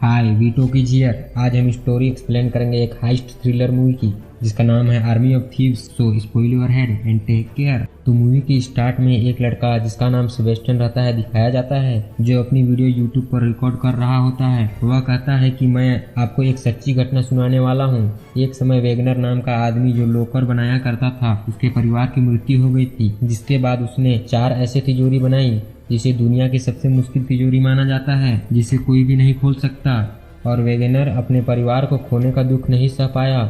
Hi we talkies here. आज हम story explain करेंगे एक हाइस्ट थ्रिलर मूवी की जिसका नाम है army of thieves. So spoil your head and take care. तो मूवी की स्टार्ट में एक लड़का जिसका नाम सेबेस्टियन रहता है दिखाया जाता है, जो अपनी वीडियो यूट्यूब पर रिकॉर्ड कर रहा होता है। वह कहता है कि मैं आपको एक सच्ची घटना सुनाने वाला हूँ। एक समय वेगनर नाम का आदमी जो लोकर बनाया करता था, उसके परिवार की मृत्यु हो गई थी, जिसके बाद उसने 4 ऐसे तिजोरी बनाई जिसे दुनिया की सबसे मुश्किल तिजोरी माना जाता है, जिसे कोई भी नहीं खोल सकता। और वेगनर अपने परिवार को खोने का दुख नहीं सह पाया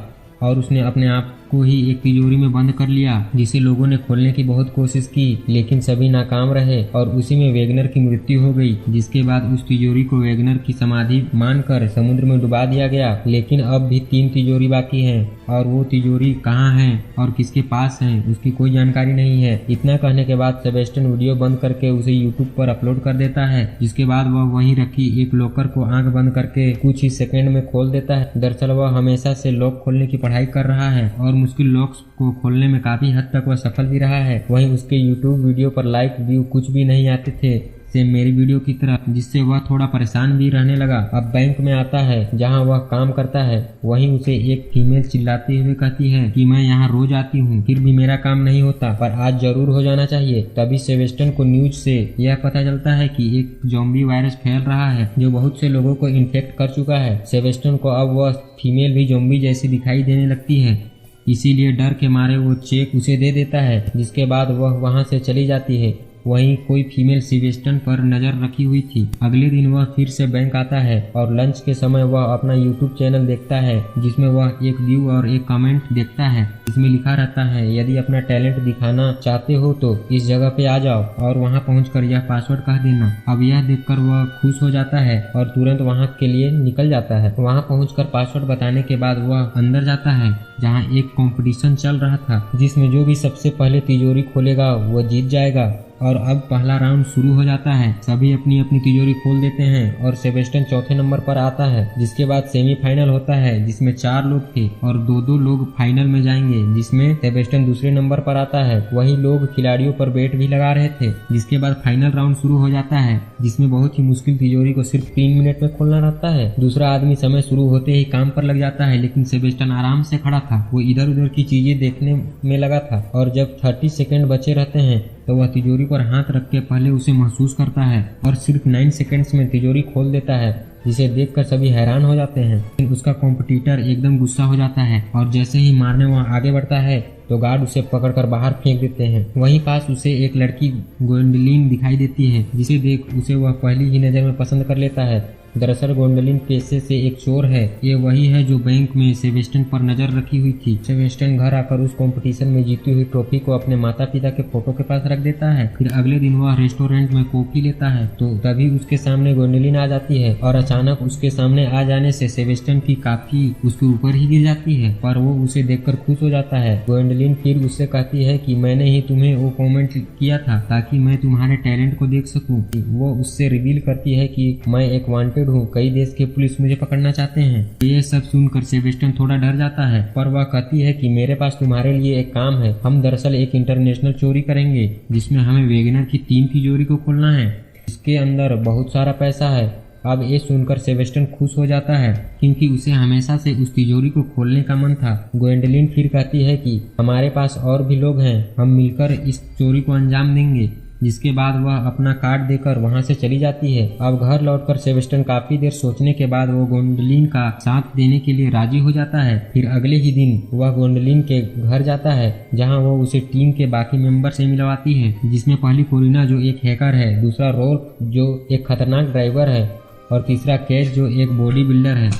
और उसने अपने आप को ही एक तिजोरी में बंद कर लिया, जिसे लोगों ने खोलने की बहुत कोशिश की लेकिन सभी नाकाम रहे और उसी में वेगनर की मृत्यु हो गई। जिसके बाद उस तिजोरी को वेगनर की समाधि मानकर समुद्र में डुबा दिया गया। लेकिन अब भी 3 तिजोरी बाकी हैं और वो तिजोरी कहाँ है और किसके पास है उसकी कोई जानकारी नहीं है। इतना कहने के बाद सेबेस्टियन वीडियो बंद करके उसे यूट्यूब पर अपलोड कर देता है, जिसके बाद वह वहीं रखी एक लॉकर को आंख बंद करके कुछ ही सेकंड में खोल देता है। दरअसल वह हमेशा से लॉक खोलने की पढ़ाई कर रहा है और मुश्किल लॉक्स को खोलने में काफी हद तक वह सफल भी रहा है। वहीं उसके यूट्यूब वीडियो पर लाइक व्यू कुछ भी नहीं आते थे, सेम मेरी वीडियो की तरह, जिससे वह थोड़ा परेशान भी रहने लगा। अब बैंक में आता है जहां वह काम करता है। वहीं उसे एक फीमेल चिल्लाते हुए कहती है कि मैं यहाँ रोज आती हूँ, फिर भी मेरा काम नहीं होता, पर आज जरूर हो जाना चाहिए। तभी सेबेस्टियन को न्यूज से यह पता चलता है कि एक ज़ॉम्बी वायरस फैल रहा है जो बहुत से लोगों को इन्फेक्ट कर चुका है। सेबेस्टियन को अब वह फीमेल भी ज़ॉम्बी जैसी दिखाई देने लगती है, इसीलिए डर के मारे वो चेक उसे दे देता है, जिसके बाद वह वहां से चली जाती है। वहीं कोई फीमेल सेबेस्टियन पर नजर रखी हुई थी। अगले दिन वह फिर से बैंक आता है और लंच के समय वह अपना यूट्यूब चैनल देखता है, जिसमें वह एक व्यू और एक कमेंट देखता है जिसमें लिखा रहता है, यदि अपना टैलेंट दिखाना चाहते हो तो इस जगह पे आ जाओ और वहां पहुंचकर यह पासवर्ड कह देना। अब यह देखकर वह खुश हो जाता है और तुरंत वहां के लिए निकल जाता है। वहां पहुंचकर पासवर्ड बताने के बाद वह अंदर जाता है जहां एक कंपटीशन चल रहा था, जिसमें जो भी सबसे पहले तिजोरी खोलेगा वो जीत जाएगा। और अब पहला राउंड शुरू हो जाता है। सभी अपनी अपनी तिजोरी खोल देते हैं और सेबेस्टियन चौथे नंबर पर आता है। जिसके बाद सेमीफाइनल होता है जिसमें 4 लोग थे और 2-2 लोग फाइनल में जाएंगे, जिसमें सेबेस्टियन दूसरे नंबर पर आता है। वही लोग खिलाड़ियों पर बेट भी लगा रहे थे। जिसके बाद फाइनल राउंड शुरू हो जाता है, जिसमें बहुत ही मुश्किल तिजोरी को सिर्फ 3 मिनट में खोलना रहता है। दूसरा आदमी समय शुरू होते ही काम पर लग जाता है, लेकिन सेबेस्टियन आराम से खड़ा था। वो इधर उधर की चीजें देखने में लगा था और जब 30 सेकेंड बचे रहते हैं तो वह तिजोरी पर हाथ रख के पहले उसे महसूस करता है और सिर्फ 9 सेकंड्स में तिजोरी खोल देता है, जिसे देखकर सभी हैरान हो जाते हैं। लेकिन उसका कॉम्पिटिटर एकदम गुस्सा हो जाता है और जैसे ही मारने वह आगे बढ़ता है तो गार्ड उसे पकड़कर बाहर फेंक देते हैं। वहीं पास उसे एक लड़की गोंडलिन दिखाई देती है, जिसे देख उसे वह पहली ही नजर में पसंद कर लेता है। दरअसल गोंडलिन पेशे से एक चोर है। ये वही है जो बैंक में सेबेस्टियन पर नजर रखी हुई थी। सेबेस्टियन घर आकर उस कंपटीशन में जीती हुई ट्रॉफी को अपने माता पिता के फोटो के पास रख देता है। फिर अगले दिन वह रेस्टोरेंट में कॉफी लेता है तो तभी उसके सामने गोंडलिन आ जाती है और अचानक उसके सामने आ जाने से सेबेस्टियन की काफी उसके ऊपर ही गिर जाती है, पर वो उसे देखकर खुश हो जाता है। गोंडलिन फिर उससे कहती है कि मैंने ही तुम्हें वो कॉमेंट किया था ताकि मैं तुम्हारे टैलेंट को देख सकूं। वो उससे रिवील करती है कि मैं एक वांटेड हूँ, कई देश के पुलिस मुझे पकड़ना चाहते हैं। ये सब सुनकर सेबेस्टियन थोड़ा डर जाता है, पर वह कहती है कि मेरे पास तुम्हारे लिए एक काम है। हम दरअसल एक इंटरनेशनल चोरी करेंगे जिसमें हमें वेगनर की 3 तिजोरी को खोलना है, इसके अंदर बहुत सारा पैसा है। अब ये सुनकर सेबेस्टियन खुश हो जाता है क्योंकि उसे हमेशा से उस तिजोरी को खोलने का मन था। गोंडलिन फिर कहती है कि हमारे पास और भी लोग हैं, हम मिलकर इस चोरी को अंजाम देंगे। जिसके बाद वह अपना कार्ड देकर वहां से चली जाती है। अब घर लौटकर सेबेस्टियन काफी देर सोचने के बाद वो गोंडलिन का साथ देने के लिए राजी हो जाता है। फिर अगले ही दिन वह गोंडलिन के घर जाता है जहां वो उसे टीम के बाकी मेंबर से मिलवाती है, जिसमें पहली कोरिना जो एक हैकर है, दूसरा रोल्फ जो एक खतरनाक ड्राइवर है और तीसरा कैश जो एक बॉडी बिल्डर है।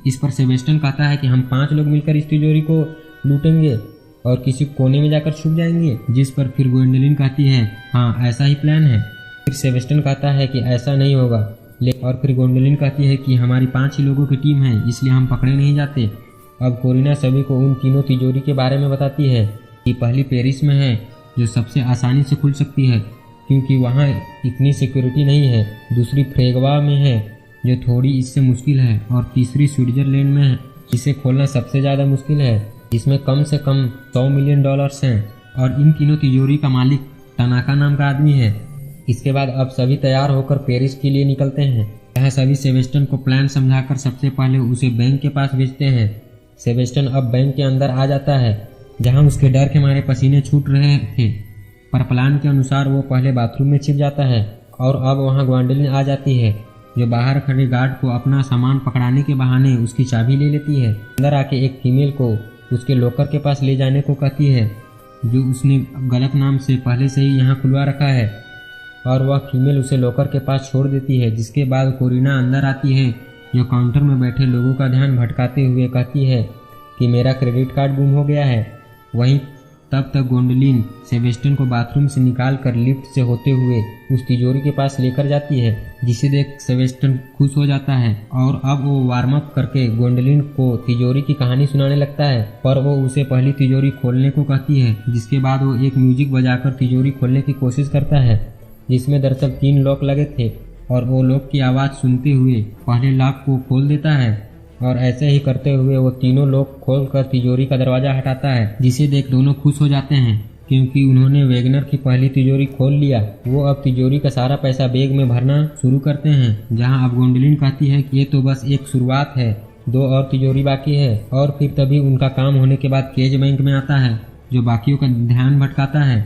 इस पर सेबेस्टियन कहता है कि हम 5 लोग मिलकर इस तिजोरी को लूटेंगे और किसी कोने में जाकर छुप जाएंगे। जिस पर फिर गोंडलिन कहती है हाँ ऐसा ही प्लान है। फिर सेबेस्टियन कहता है कि ऐसा नहीं होगा, और फिर गोंडलिन कहती है कि हमारी 5 ही लोगों की टीम है, इसलिए हम पकड़े नहीं जाते। अब कोरिना सभी को उन तीनों तिजोरी के बारे में बताती है कि पहली पेरिस में है जो सबसे आसानी से खुल सकती है क्योंकि वहाँ इतनी सिक्योरिटी नहीं है, दूसरी फ्रेगवा में है जो थोड़ी इससे मुश्किल है और तीसरी स्विट्जरलैंड में है जिसे खोलना सबसे ज़्यादा मुश्किल है, इसमें कम से कम $100 मिलियन हैं और इन तीनों तिजोरी का मालिक तनाका नाम का आदमी है। इसके बाद अब सभी तैयार होकर पेरिस के लिए निकलते हैं। यहाँ सभी सेबेस्टियन को प्लान समझाकर सबसे पहले उसे बैंक के पास भेजते हैं। सेबेस्टियन अब बैंक के अंदर आ जाता है, जहाँ उसके डर के मारे पसीने छूट रहे थे, पर प्लान के अनुसार वो पहले बाथरूम में छिप जाता है और अब वहाँ ग्वेंडोलिन आ जाती है, जो बाहर खड़े गार्ड को अपना सामान पकड़ाने के बहाने उसकी चाबी ले लेती है। अंदर आके एक फीमेल को उसके लॉकर के पास ले जाने को कहती है, जो उसने गलत नाम से पहले से ही यहाँ खुलवा रखा है, और वह फीमेल उसे लॉकर के पास छोड़ देती है। जिसके बाद कोरिना अंदर आती है, जो काउंटर में बैठे लोगों का ध्यान भटकाते हुए कहती है कि मेरा क्रेडिट कार्ड गुम हो गया है। वहीं तब तक ग्वेंडोलिन सेबेस्टियन को बाथरूम से निकाल कर लिफ्ट से होते हुए उस तिजोरी के पास लेकर जाती है, जिसे देख सेबेस्टियन खुश हो जाता है और अब वो वार्म अप करके ग्वेंडोलिन को तिजोरी की कहानी सुनाने लगता है, पर वो उसे पहली तिजोरी खोलने को कहती है। जिसके बाद वो एक म्यूजिक बजाकर तिजोरी खोलने की कोशिश करता है, जिसमें दरअसल 3 लॉक लगे थे, और वो लॉक की आवाज़ सुनते हुए पहले लॉक को खोल देता है, और ऐसे ही करते हुए वो तीनों लॉक खोलकर तिजोरी का दरवाजा हटाता है, जिसे देख दोनों खुश हो जाते हैं क्योंकि उन्होंने वैगनर की पहली तिजोरी खोल लिया। वो अब तिजोरी का सारा पैसा बैग में भरना शुरू करते हैं, जहां अब ग्वेंडोलिन कहती है कि ये तो बस एक शुरुआत है, 2 और तिजोरी बाकी है। और फिर तभी उनका काम होने के बाद केज बैंक में आता है, जो बाकियों का ध्यान भटकाता है,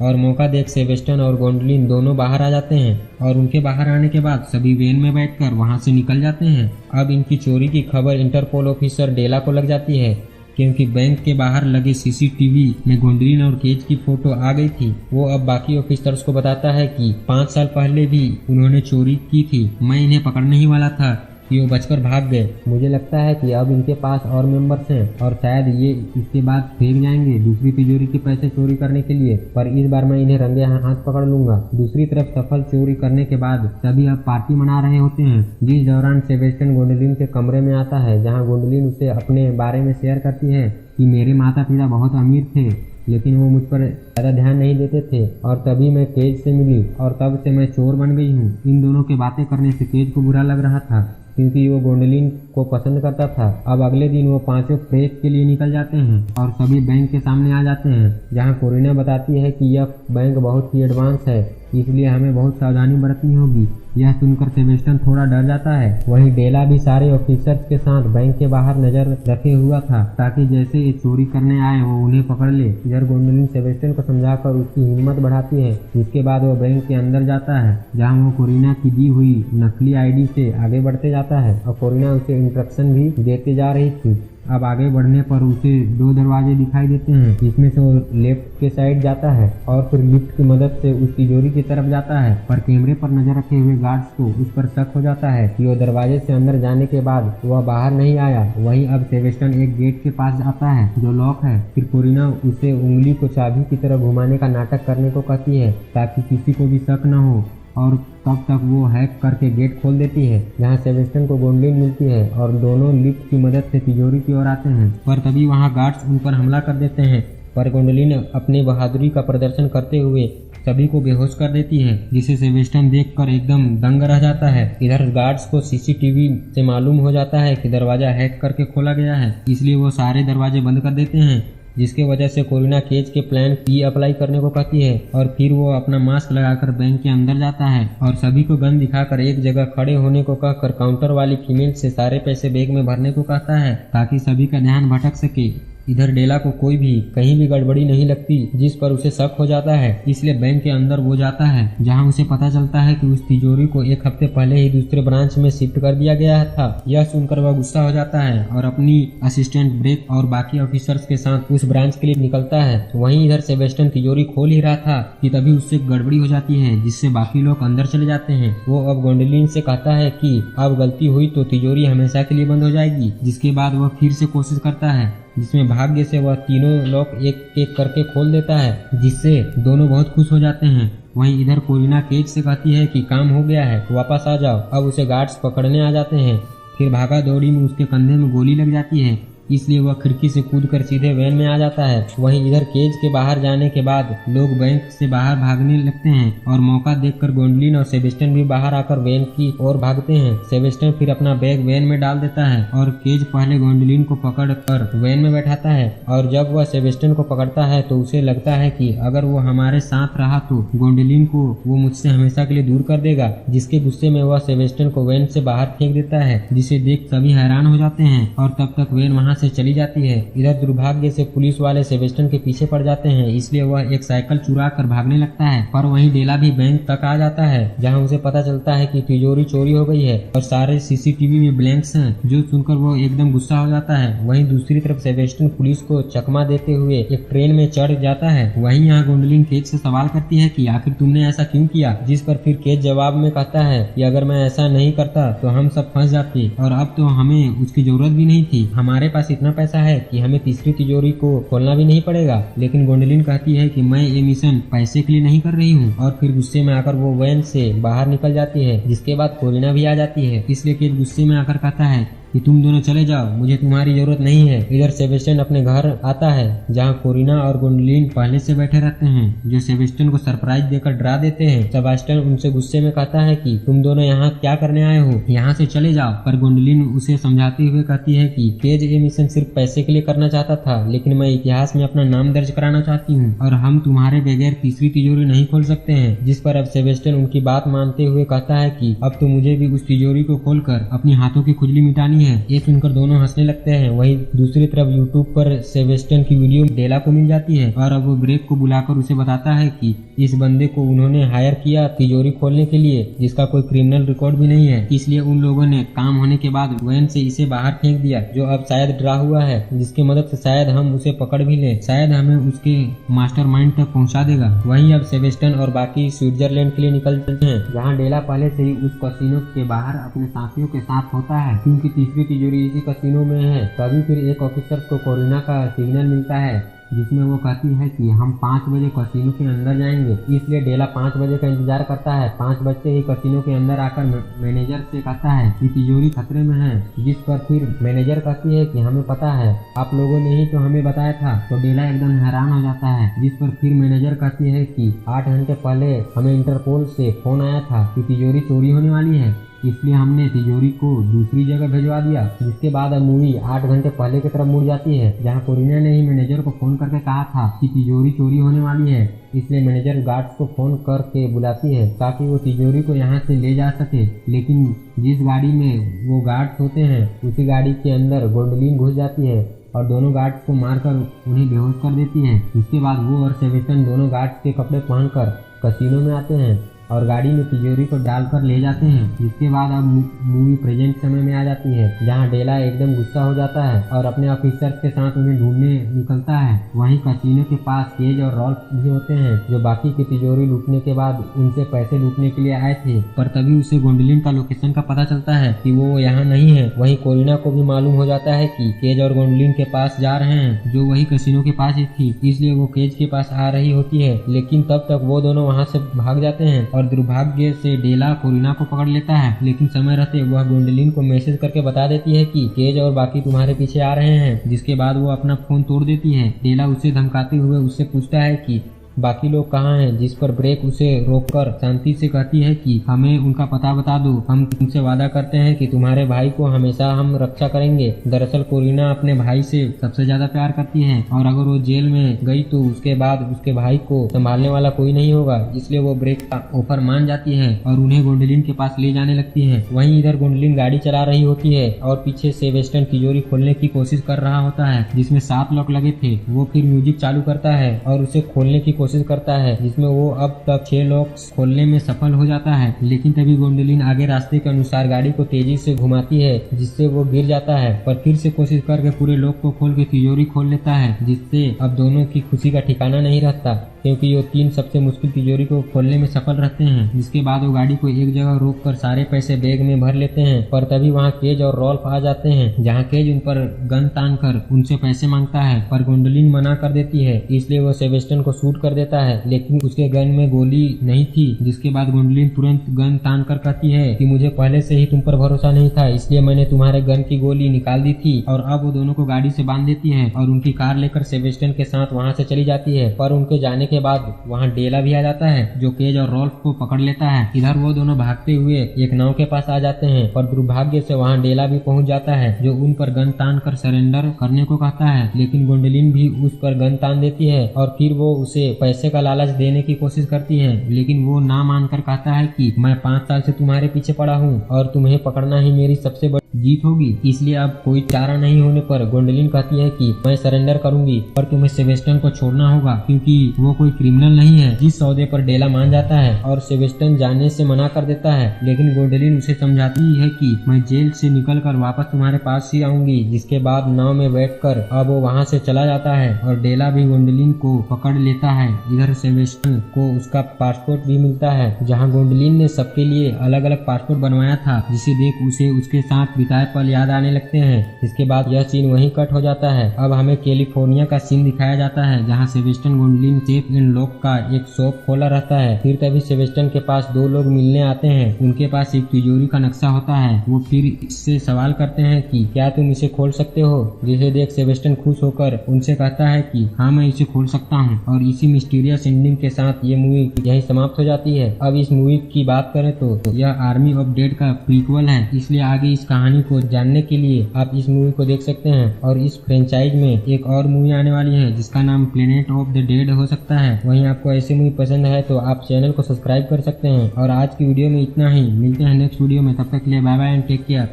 और मौका देख सेबेस्टियन और ग्वेंडोलिन दोनों बाहर आ जाते हैं, और उनके बाहर आने के बाद सभी वैन में बैठकर वहां से निकल जाते हैं। अब इनकी चोरी की खबर इंटरपोल ऑफिसर डेला को लग जाती है, क्योंकि बैंक के बाहर लगे सीसीटीवी में ग्वेंडोलिन और केज की फोटो आ गई थी। वो अब बाकी ऑफिसर्स को बताता है कि 5 साल पहले भी उन्होंने चोरी की थी, मैं इन्हें पकड़ने ही वाला था कि वो बचकर भाग गए। मुझे लगता है कि अब इनके पास और मेंबर्स हैं, और शायद ये इसके बाद फेंक जाएंगे दूसरी तिजोरी के पैसे चोरी करने के लिए, पर इस बार मैं इन्हें रंगे हाथ पकड़ लूंगा। दूसरी तरफ सफल चोरी करने के बाद सभी अब पार्टी मना रहे होते हैं, जिस दौरान सेबेस्टियन ग्वेंडोलिन के कमरे में आता है, जहाँ ग्वेंडोलिन उसे अपने बारे में शेयर करती है कि मेरे माता पिता बहुत अमीर थे, लेकिन वो मुझ पर ज़्यादा ध्यान नहीं देते थे, और तभी मैं केज से मिली और तब से मैं चोर बन गई हूँ। इन दोनों के बातें करने से केज को बुरा लग रहा था, क्योंकि वो ग्वेंडोलिन को पसंद करता था। अब अगले दिन वो पांचों फ्रेश के लिए निकल जाते हैं और सभी बैंक के सामने आ जाते हैं, जहां कोरिना बताती है कि यह बैंक बहुत ही एडवांस है, इसलिए हमें बहुत सावधानी बरतनी होगी। यह सुनकर सेबेस्टियन थोड़ा डर जाता है। वहीं डेला भी सारे ऑफिसर्स के साथ बैंक के बाहर नजर रखे हुआ था, ताकि जैसे ये चोरी करने आए वो उन्हें पकड़ ले। इधर ग्वेंडोलिन सेबेस्टियन को समझाकर उसकी हिम्मत बढ़ाती है। जिसके बाद वो बैंक के अंदर जाता है, जहाँ वो कोरिना की दी हुई नकली आईडी से आगे बढ़ते जाता है, और कोरिना उसे इंस्ट्रक्शन भी देते जा रही थी। अब आगे बढ़ने पर उसे 2 दरवाजे दिखाई देते हैं, जिसमें से वो लेफ्ट के साइड जाता है और फिर लिफ्ट की मदद से उस तिजोरी की तरफ जाता है, पर कैमरे पर नजर रखे हुए गार्ड्स को उस पर शक हो जाता है कि वो दरवाजे से अंदर जाने के बाद वह बाहर नहीं आया। वहीं अब सेबेस्टियन एक गेट के पास आता है जो लॉक है। फिर कोरिना उसे उंगली को चाबी की तरह घुमाने का नाटक करने को कहती है, ताकि किसी को भी शक न हो, और तब तक वो हैक करके गेट खोल देती है, जहां सेबेस्टियन को ग्वेंडोलिन मिलती है और दोनों लिफ्ट की मदद से तिजोरी की ओर आते हैं। पर तभी वहां गार्ड्स उन पर हमला कर देते हैं, पर ग्वेंडोलिन अपनी बहादुरी का प्रदर्शन करते हुए सभी को बेहोश कर देती है, जिसे सेबेस्टियन देखकर एकदम दंग रह जाता है। इधर गार्ड्स को सीसीटीवी से मालूम हो जाता है कि दरवाजा हैक करके खोला गया है, इसलिए वो सारे दरवाजे बंद कर देते हैं, जिसके वजह से कोरिना केज के प्लान की अप्लाई करने को कहती है। और फिर वो अपना मास्क लगाकर बैंक के अंदर जाता है और सभी को गन दिखाकर एक जगह खड़े होने को कहकर काउंटर वाली फीमेल से सारे पैसे बैग में भरने को कहता है, ताकि सभी का ध्यान भटक सके। इधर डेला को कोई भी कहीं भी गड़बड़ी नहीं लगती, जिस पर उसे शक हो जाता है, इसलिए बैंक के अंदर वो जाता है, जहां उसे पता चलता है कि उस तिजोरी को 1 हफ्ते पहले ही दूसरे ब्रांच में शिफ्ट कर दिया गया था। यह सुनकर वह गुस्सा हो जाता है और अपनी असिस्टेंट ब्रेक और बाकी ऑफिसर्स के साथ उस ब्रांच के लिए निकलता है। वहीं इधर सेबेस्टियन तिजोरी खोल ही रहा था कि तभी उससे गड़बड़ी हो जाती है, जिससे बाकी लोग अंदर चले जाते हैं। वो अब ग्वेंडोलिन से कहता है कि अब गलती हुई तो तिजोरी हमेशा के लिए बंद हो जाएगी। जिसके बाद वह फिर से कोशिश करता है, जिसमें भाग्य से वह तीनों लॉक एक एक करके खोल देता है, जिससे दोनों बहुत खुश हो जाते हैं। वहीं इधर कोरिना केज से कहती है कि काम हो गया है, वापस आ जाओ। अब उसे गार्ड्स पकड़ने आ जाते हैं। फिर भागा दौड़ी में उसके कंधे में गोली लग जाती है, इसलिए वह खिड़की से कूदकर सीधे वैन में आ जाता है। वहीं इधर केज के बाहर जाने के बाद लोग बैंक से बाहर भागने लगते हैं और मौका देखकर गोल्डलिन और सेबेस्टियन भी बाहर आकर वैन की ओर भागते हैं। सेबेस्टियन फिर अपना बैग वैन में डाल देता है और केज पहले गोल्डलिन को पकड़कर वैन में बैठाता है और जब वह सेबेस्टियन को पकड़ता है तो उसे लगता है कि अगर वो हमारे साथ रहा तो गोल्डलिन को वो मुझसे हमेशा के लिए दूर कर देगा, जिसके गुस्से में वह सेबेस्टियन को वैन से बाहर फेंक देता है, जिसे देख सभी हैरान हो जाते हैं और तब तक वैन वहां से चली जाती है। इधर दुर्भाग्य से पुलिस वाले सेबेस्टियन के पीछे पड़ जाते हैं, इसलिए वह एक साइकिल चुरा कर भागने लगता है। पर वहीं डेला भी बैंक तक आ जाता है जहां उसे पता चलता है कि तिजोरी चोरी हो गई है और सारे सीसीटीवी में ब्लैंक्स हैं, जो सुनकर वो एकदम गुस्सा हो जाता है। वहीं दूसरी तरफ सेबेस्टियन पुलिस को चकमा देते हुए एक ट्रेन में चढ़ जाता है। वहीं यहाँ गोल्डलिन केज से सवाल करती है कि आखिर तुमने ऐसा क्यों किया, जिस पर फिर केज जवाब में कहता है कि अगर मैं ऐसा नहीं करता तो हम सब फंस जाते और अब तो हमें उसकी जरूरत भी नहीं थी। हमारे पास इतना पैसा है कि हमें तीसरी तिजोरी को खोलना भी नहीं पड़ेगा। लेकिन गोल्डलिन कहती है कि मैं ये मिशन पैसे के लिए नहीं कर रही हूँ और फिर गुस्से में आकर वो वैन से बाहर निकल जाती है, जिसके बाद कोरिना भी आ जाती है। इसलिए केज गुस्से में आकर कहता है कि तुम दोनों चले जाओ, मुझे तुम्हारी जरूरत नहीं है। इधर सेबेस्टियन अपने घर आता है जहां कोरिना और गोल्डलिन पहले से बैठे रहते हैं, जो सेबेस्टियन को सरप्राइज देकर डरा देते हैं। सेबेस्टियन उनसे गुस्से में कहता है कि तुम दोनों यहाँ क्या करने आए हो, यहाँ से चले जाओ। पर गोल्डलिन उसे समझाते हुए कहती है कि केज ये मिशन सिर्फ पैसे के लिए करना चाहता था, लेकिन मैं इतिहास में अपना नाम दर्ज कराना चाहती हूँ और हम तुम्हारे बगैर तीसरी तिजोरी नहीं खोल सकते हैं। जिस पर अब सेबेस्टियन उनकी बात मानते हुए कहता है कि अब तो मुझे भी उस तिजोरी को खोलकर अपनी हाथों की खुजली मिटानी है। ये सुनकर दोनों हंसने लगते हैं। वहीं दूसरी तरफ यूट्यूब पर सेबेस्टियन की वीडियो डेला को मिल जाती है और अब वो ब्रेक को बुलाकर उसे बताता है कि इस बंदे को उन्होंने हायर किया तिजोरी खोलने के लिए, जिसका कोई क्रिमिनल रिकॉर्ड भी नहीं है। इसलिए उन लोगों ने काम होने के बाद वैन से इसे बाहर फेंक दिया, जो अब शायद डरा हुआ है, जिसकी मदद से शायद हम उसे पकड़ भी लें, शायद हमें उसके मास्टरमाइंड तक पहुंचा देगा। वहीं अब सेबेस्टियन और बाकी स्विट्जरलैंड के लिए निकलते हैं, जहाँ डेला पहले से ही उस कैसीनो के बाहर अपने साथियों के साथ होता है, क्योंकि तीसरी तिजोरी इसी कैसीनो में है। तभी फिर एक ऑफिसर को कोरिना का सिग्नल मिलता है, जिसमें वो कहती है कि हम 5 बजे कैसीनो के अंदर जाएंगे। इसलिए डेला 5 बजे का इंतजार करता है। 5 बजते ही कैसीनो के अंदर आकर मैनेजर से कहता है कि तिजोरी खतरे में है, जिस पर फिर मैनेजर कहती है कि हमें पता है, आप लोगों ने ही तो हमें बताया था। तो डेला एकदम हैरान हो जाता है, जिस पर फिर मैनेजर कहती है कि 8 घंटे पहले हमें इंटरपोल से फोन आया था कि तिजोरी चोरी होने वाली है, इसलिए हमने तिजोरी को दूसरी जगह भिजवा दिया। जिसके बाद अब मूवी 8 घंटे पहले की तरफ मुड़ जाती है, जहां कोरिना ने ही मैनेजर को फोन करके कहा था कि तिजोरी चोरी होने वाली है। इसलिए मैनेजर गार्ड्स को फोन करके बुलाती है ताकि वो तिजोरी को यहाँ से ले जा सके। लेकिन जिस गाड़ी में वो गार्ड्स होते हैं, उसी गाड़ी के अंदर गोल्डलिन घुस जाती है और दोनों गार्ड्स को मारकर उन्हें बेहोश कर देती है। इसके बाद वो और सेबेस्टियन दोनों गार्ड्स के कपड़े पहनकर कैसीनो में आते हैं और गाड़ी में तिजोरी को डालकर ले जाते हैं। जिसके बाद अब मूवी प्रेजेंट समय में आ जाती है, जहां डेला एकदम गुस्सा हो जाता है और अपने ऑफिसर्स के साथ उन्हें ढूंढने निकलता है। वहीं कैसीनो के पास केज और रॉल्फ भी होते हैं, जो बाकी की तिजोरी लूटने के बाद उनसे पैसे लूटने के लिए आए थे। पर तभी उसे गोल्डलिन का लोकेशन का पता चलता है कि वो यहाँ नहीं है। वहीं कोरिना को भी मालूम हो जाता है कि केज और गोल्डलिन के पास जा रहे हैं, जो वही कैसीनो के पास ही थी, इसलिए वो केज के पास आ रही होती है। लेकिन तब तक वो दोनों वहाँ से भाग जाते हैं और दुर्भाग्य से डेला कोरिना को पकड़ लेता है। लेकिन समय रहते वह गोल्डलिन को मैसेज करके बता देती है कि केज और बाकी तुम्हारे पीछे आ रहे हैं, जिसके बाद वो अपना फोन तोड़ देती है। डेला उसे धमकाते हुए उससे पूछता है कि बाकी लोग कहाँ हैं, जिस पर ब्रेक उसे रोककर शांति से कहती है कि हमें उनका पता बता दो, हम तुमसे वादा करते हैं कि तुम्हारे भाई को हमेशा हम रक्षा करेंगे। दरअसल कोरिना अपने भाई से सबसे ज्यादा प्यार करती है और अगर वो जेल में गई तो उसके बाद उसके भाई को संभालने वाला कोई नहीं होगा, इसलिए वो ब्रेक का ऑफर मान जाती है और उन्हें गोल्डलिन के पास ले जाने लगती है। वहीं इधर गोल्डलिन गाड़ी चला रही होती है और पीछे सेबेस्टियन तिजोरी खोलने की कोशिश कर रहा होता है, जिसमें 7 लॉक लगे थे। वो फिर म्यूजिक चालू करता है और उसे खोलने की कोशिश करता है, जिसमें वो अब तक 6 लॉक खोलने में सफल हो जाता है। लेकिन तभी गोल्डलिन आगे रास्ते के अनुसार गाड़ी को तेजी से घुमाती है, जिससे वो गिर जाता है। पर फिर से कोशिश करके पूरे लॉक को खोल के तिजोरी खोल लेता है, जिससे अब दोनों की खुशी का ठिकाना नहीं रहता। क्योंकि वो 3 सबसे मुश्किल तिजोरी को खोलने में सफल रहते हैं। जिसके बाद वो गाड़ी को एक जगह रोककर सारे पैसे बैग में भर लेते हैं, पर तभी वहाँ केज और रॉल्फ आ जाते हैं, जहाँ केज उन पर गन तान कर उनसे पैसे मांगता है, पर गोंडोलिन मना कर देती है, इसलिए वो सेबेस्टियन को शूट कर देता है, लेकिन उसके गन में गोली नहीं थी। जिसके बाद गोंडोलिन तुरंत गन तान कर कहती है कि मुझे पहले से ही तुम पर भरोसा नहीं था, इसलिए मैंने तुम्हारे गन की गोली निकाल दी थी। और अब वो दोनों को गाड़ी से बांध देती है और उनकी कार लेकर सेबेस्टियन के साथ वहाँ से चली जाती है। पर उनके जाने के बाद वहाँ डेला भी आ जाता है, जो केज और रॉल्फ को पकड़ लेता है। इधर वो दोनों भागते हुए एक नाव के पास आ जाते हैं, पर दुर्भाग्य से वहाँ डेला भी पहुँच जाता है, जो उन पर गन तान कर सरेंडर करने को कहता है, लेकिन गोंडोलिन भी उस पर गन तान देती है और फिर वो उसे पैसे का लालच देने की कोशिश करती है, लेकिन वो ना मानकर कहता है कि मैं 5 साल से तुम्हारे पीछे पड़ा हूँ और तुम्हें पकड़ना ही मेरी सबसे बड़ी जीत होगी, इसलिए अब कोई चारा नहीं होने पर गोंडोलिन कहती है कि मैं सरेंडर करूंगी, पर तुम्हें सेबेस्टियन को छोड़ना होगा क्योंकि वो कोई क्रिमिनल नहीं है। जिस सौदे पर डेला मान जाता है और सेबेस्टियन जाने से मना कर देता है, लेकिन गोंडोलिन उसे समझाती है कि मैं जेल से निकलकर वापस तुम्हारे पास ही आऊंगी। जिसके बाद नाव में बैठकर अब वो वहाँ से चला जाता है और डेला भी गोंडोलिन को पकड़ लेता है। इधर सेबेस्टियन को उसका पासपोर्ट भी मिलता है, जहाँ गोंडोलिन ने सबके लिए अलग अलग पासपोर्ट बनवाया था, जिसे देख उसे उसके साथ बिताए पल याद आने लगते हैं। इसके बाद यह सीन वहीं कट हो जाता है। अब हमें कैलिफोर्निया का सीन दिखाया जाता है, जहाँ सेबेस्टियन गोंडोलिन सेफ एंड लॉक का एक शॉप खोला रहता है। फिर तभी सेबेस्टियन के पास 2 लोग मिलने आते हैं। उनके पास एक तिजोरी का नक्शा होता है। वो फिर इससे सवाल करते हैं कि क्या तुम इसे खोल सकते हो, जिसे देख सेबेस्टियन खुश होकर उनसे कहता है कि हाँ मैं इसे खोल सकता हूँ। और इसी मिस्टीरियस एंडिंग के साथ ये मूवी यहीं समाप्त हो जाती है। अब इस मूवी की बात करें तो यह आर्मी ऑफ डेड का प्रीक्वल है, इसलिए आगे इस कहानी को जानने के लिए आप इस मूवी को देख सकते हैं। और इस फ्रेंचाइज में एक और मूवी आने वाली है जिसका नाम प्लेनेट ऑफ द डेड हो सकता है। वहीं आपको ऐसी मूवी पसंद है तो आप चैनल को सब्सक्राइब कर सकते हैं। और आज की वीडियो में इतना ही, मिलते हैं नेक्स्ट वीडियो में, तब तक के लिए bye bye and take care.